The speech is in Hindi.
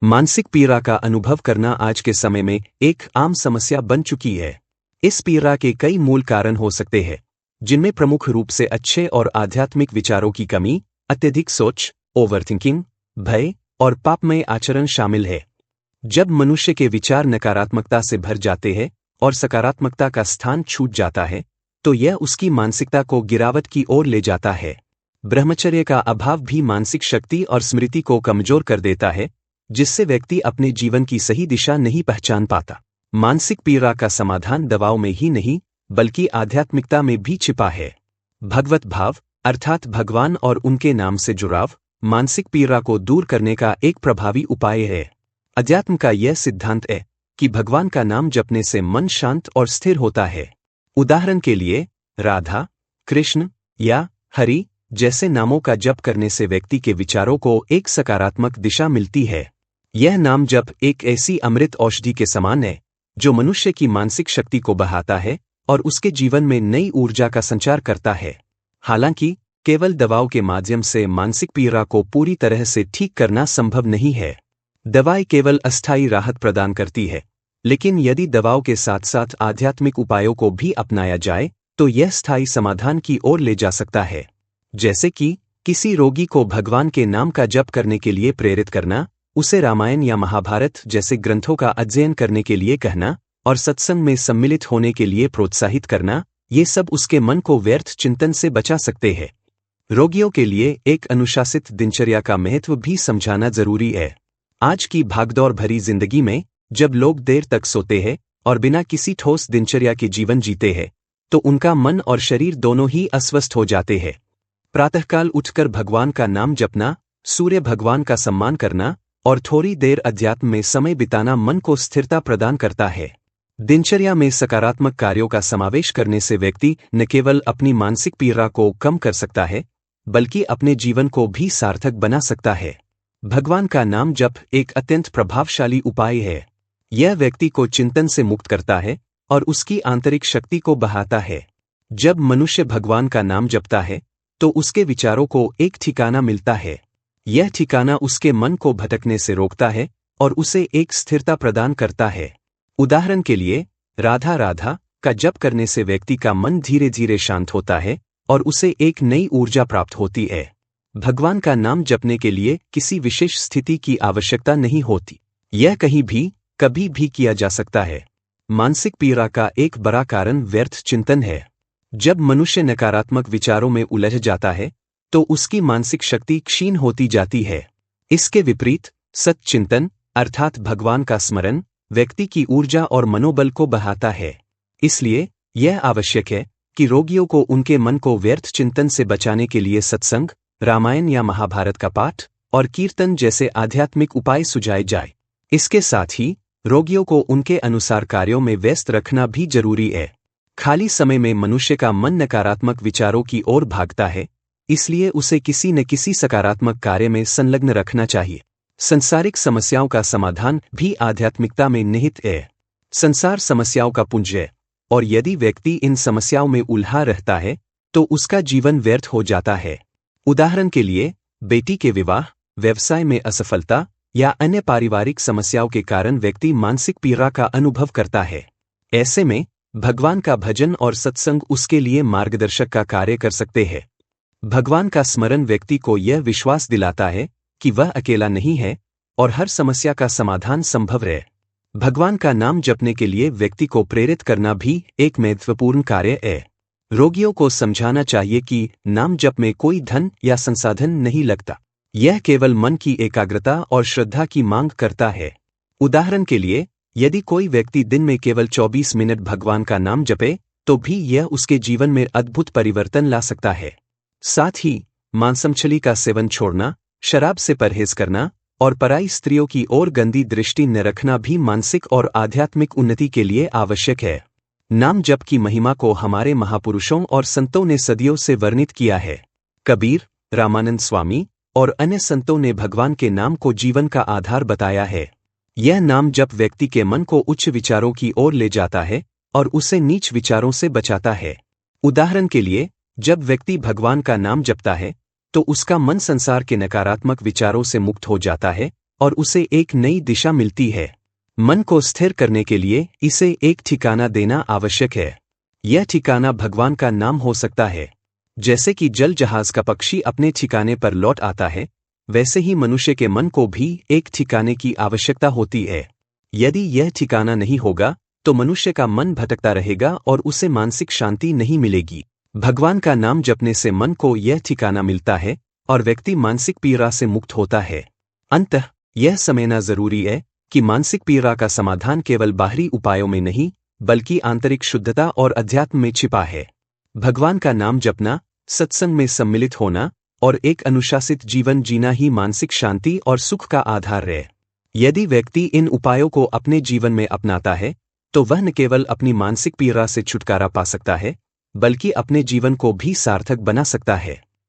मानसिक पीड़ा का अनुभव करना आज के समय में एक आम समस्या बन चुकी है। इस पीड़ा के कई मूल कारण हो सकते हैं, जिनमें प्रमुख रूप से अच्छे और आध्यात्मिक विचारों की कमी, अत्यधिक सोच, ओवरथिंकिंग, भय और पापमय आचरण शामिल है। जब मनुष्य के विचार नकारात्मकता से भर जाते हैं और सकारात्मकता का स्थान छूट जाता है, तो यह उसकी मानसिकता को गिरावट की ओर ले जाता है। ब्रह्मचर्य का अभाव भी मानसिक शक्ति और स्मृति को कमजोर कर देता है, जिससे व्यक्ति अपने जीवन की सही दिशा नहीं पहचान पाता। मानसिक पीड़ा का समाधान दवाओं में ही नहीं, बल्कि आध्यात्मिकता में भी छिपा है। भगवत भाव अर्थात भगवान और उनके नाम से जुड़ाव मानसिक पीड़ा को दूर करने का एक प्रभावी उपाय है। अध्यात्म का यह सिद्धांत है कि भगवान का नाम जपने से मन शांत और स्थिर होता है। उदाहरण के लिए, राधा, कृष्ण या हरि जैसे नामों का जप करने से व्यक्ति के विचारों को एक सकारात्मक दिशा मिलती है। यह नाम जप एक ऐसी अमृत औषधि के समान है, जो मनुष्य की मानसिक शक्ति को बढ़ाता है और उसके जीवन में नई ऊर्जा का संचार करता है। हालांकि, केवल दवाओं के माध्यम से मानसिक पीड़ा को पूरी तरह से ठीक करना संभव नहीं है। दवाएं केवल अस्थायी राहत प्रदान करती है, लेकिन यदि दवाओं के साथ साथ आध्यात्मिक उपायों को भी अपनाया जाए, तो यह स्थायी समाधान की ओर ले जा सकता है। जैसे कि किसी रोगी को भगवान के नाम का जप करने के लिए प्रेरित करना, उसे रामायण या महाभारत जैसे ग्रंथों का अध्ययन करने के लिए कहना और सत्संग में सम्मिलित होने के लिए प्रोत्साहित करना, ये सब उसके मन को व्यर्थ चिंतन से बचा सकते हैं। रोगियों के लिए एक अनुशासित दिनचर्या का महत्व भी समझाना जरूरी है। आज की भागदौड़ भरी जिंदगी में जब लोग देर तक सोते हैं और बिना किसी ठोस दिनचर्या के जीवन जीते हैं, तो उनका मन और शरीर दोनों ही अस्वस्थ हो जाते हैं। प्रातःकाल उठकर भगवान का नाम जपना, सूर्य भगवान का सम्मान करना और थोड़ी देर अध्यात्म में समय बिताना मन को स्थिरता प्रदान करता है। दिनचर्या में सकारात्मक कार्यों का समावेश करने से व्यक्ति न केवल अपनी मानसिक पीड़ा को कम कर सकता है, बल्कि अपने जीवन को भी सार्थक बना सकता है। भगवान का नाम जप एक अत्यंत प्रभावशाली उपाय है। यह व्यक्ति को चिंतन से मुक्त करता है और उसकी आंतरिक शक्ति को बढ़ाता है। जब मनुष्य भगवान का नाम जपता है, तो उसके विचारों को एक ठिकाना मिलता है। यह ठिकाना उसके मन को भटकने से रोकता है और उसे एक स्थिरता प्रदान करता है। उदाहरण के लिए, राधा राधा का जप करने से व्यक्ति का मन धीरे धीरे शांत होता है और उसे एक नई ऊर्जा प्राप्त होती है। भगवान का नाम जपने के लिए किसी विशेष स्थिति की आवश्यकता नहीं होती। यह कहीं भी, कभी भी किया जा सकता है। मानसिक पीड़ा का एक बड़ा कारण व्यर्थ चिंतन है। जब मनुष्य नकारात्मक विचारों में उलझ जाता है, तो उसकी मानसिक शक्ति क्षीण होती जाती है। इसके विपरीत सच्चिंतन अर्थात भगवान का स्मरण व्यक्ति की ऊर्जा और मनोबल को बढ़ाता है। इसलिए यह आवश्यक है कि रोगियों को उनके मन को व्यर्थ चिंतन से बचाने के लिए सत्संग, रामायण या महाभारत का पाठ और कीर्तन जैसे आध्यात्मिक उपाय सुझाए जाए। इसके साथ ही रोगियों को उनके अनुसार कार्यों में व्यस्त रखना भी जरूरी है। खाली समय में मनुष्य का मन नकारात्मक विचारों की ओर भागता है, इसलिए उसे किसी न किसी सकारात्मक कार्य में संलग्न रखना चाहिए। संसारिक समस्याओं का समाधान भी आध्यात्मिकता में निहित है। संसार समस्याओं का पुंज है, और यदि व्यक्ति इन समस्याओं में उलझा रहता है, तो उसका जीवन व्यर्थ हो जाता है। उदाहरण के लिए, बेटी के विवाह, व्यवसाय में असफलता या अन्य पारिवारिक समस्याओं के कारण व्यक्ति मानसिक पीड़ा का अनुभव करता है। ऐसे में भगवान का भजन और सत्संग उसके लिए मार्गदर्शक का कार्य कर सकते हैं। भगवान का स्मरण व्यक्ति को यह विश्वास दिलाता है कि वह अकेला नहीं है और हर समस्या का समाधान संभव है। भगवान का नाम जपने के लिए व्यक्ति को प्रेरित करना भी एक महत्वपूर्ण कार्य है। रोगियों को समझाना चाहिए कि नाम जप में कोई धन या संसाधन नहीं लगता। यह केवल मन की एकाग्रता और श्रद्धा की मांग करता है। उदाहरण के लिए, यदि कोई व्यक्ति दिन में केवल 24 मिनट भगवान का नाम जपे, तो भी यह उसके जीवन में अद्भुत परिवर्तन ला सकता है। साथ ही मांसमछली का सेवन छोड़ना, शराब से परहेज करना और पराई स्त्रियों की ओर गंदी दृष्टि न रखना भी मानसिक और आध्यात्मिक उन्नति के लिए आवश्यक है। नाम जप की महिमा को हमारे महापुरुषों और संतों ने सदियों से वर्णित किया है। कबीर, रामानंद स्वामी और अन्य संतों ने भगवान के नाम को जीवन का आधार बताया है। यह नाम जप व्यक्ति के मन को उच्च विचारों की ओर ले जाता है और उसे नीच विचारों से बचाता है। उदाहरण के लिए, जब व्यक्ति भगवान का नाम जपता है, तो उसका मन संसार के नकारात्मक विचारों से मुक्त हो जाता है और उसे एक नई दिशा मिलती है। मन को स्थिर करने के लिए इसे एक ठिकाना देना आवश्यक है। यह ठिकाना भगवान का नाम हो सकता है। जैसे कि जल जहाज का पक्षी अपने ठिकाने पर लौट आता है, वैसे ही मनुष्य के मन को भी एक ठिकाने की आवश्यकता होती है। यदि यह ठिकाना नहीं होगा तो मनुष्य का मन भटकता रहेगा और उसे मानसिक शांति नहीं मिलेगी। भगवान का नाम जपने से मन को यह ठिकाना मिलता है और व्यक्ति मानसिक पीड़ा से मुक्त होता है। अंततः यह समझना जरूरी है कि मानसिक पीड़ा का समाधान केवल बाहरी उपायों में नहीं, बल्कि आंतरिक शुद्धता और अध्यात्म में छिपा है। भगवान का नाम जपना, सत्संग में सम्मिलित होना और एक अनुशासित जीवन जीना ही मानसिक शांति और सुख का आधार है। यदि व्यक्ति इन उपायों को अपने जीवन में अपनाता है तो वह न केवल अपनी मानसिक पीड़ा से छुटकारा पा सकता है, बल्कि अपने जीवन को भी सार्थक बना सकता है।